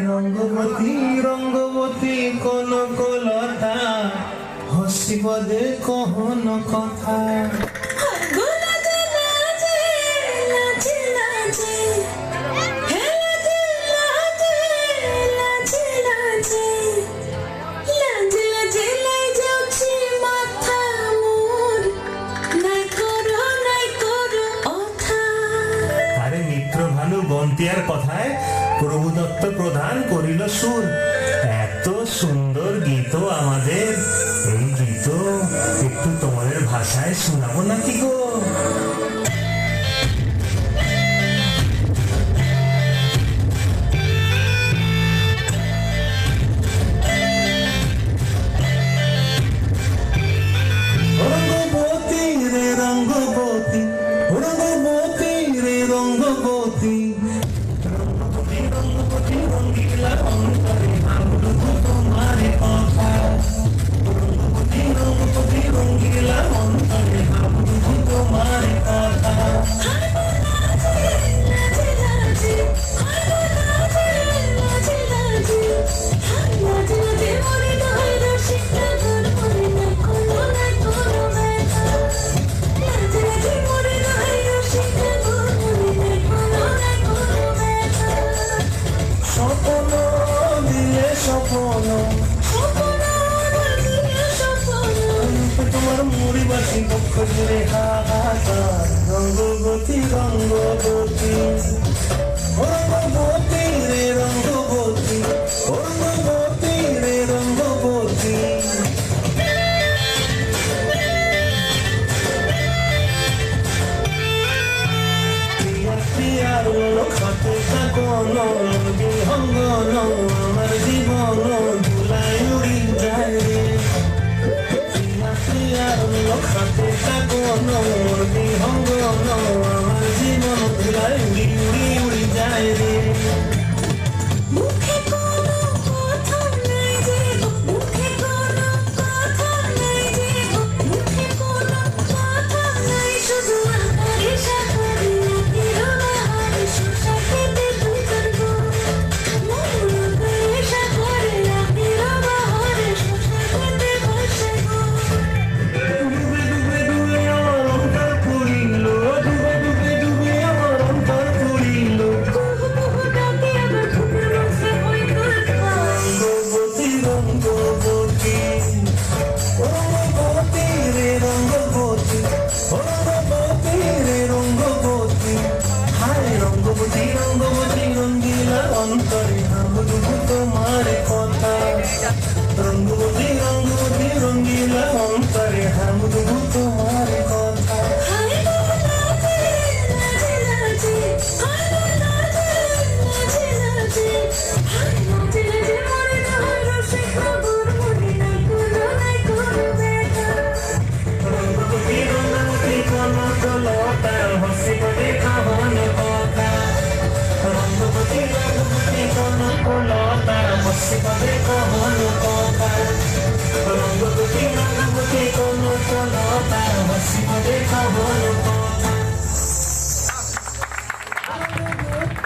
রঙ্গবতী রঙ্গবতী কনকলতা হসিবদে কহন কথা বন্তিয়ার কথায় প্রভু দত্ত প্রধান করিল সুর। এত সুন্দর গীত আমাদের, এই গীত একটু তোমাদের ভাষায় শোনাবো নাকি গো? রঙ্গবতী রে রঙ্গবতী, রঙ্গবতী রে রঙ্গবতী, তোমার মুড়িবাসী পক্ষ জুড়ে হাহাকার। রঙ্গবতী রঙ্গবতী, রঙ্গবতী রে রঙ্গবতী, রঙ্গবতী রে রঙ্গবতী, প্রিয়া প্রিয়ার খাতে কাকন বিহঙ্গন আমার জীবন ধুলাই উড়ি যায় রে। খাতে কাকন বিহঙ্গন আমার জীবন ধুলাই উড়ি উড়ি উড়ি যায় রে। রঙ্গবতী রঙ্গিলা অন্তরে হাবুডুবু তোমার কথা, রঙ্গবতী রঙ্গবতী রঙ্গিলা অন্তরে হাবুডুবু তোমার কথা। রঙ্গবতী রঙ্গবতী কনকলতা হসিবদে কহন কথা, রঙ্গবতী রঙ্গবতী কনকলতা হসিবদে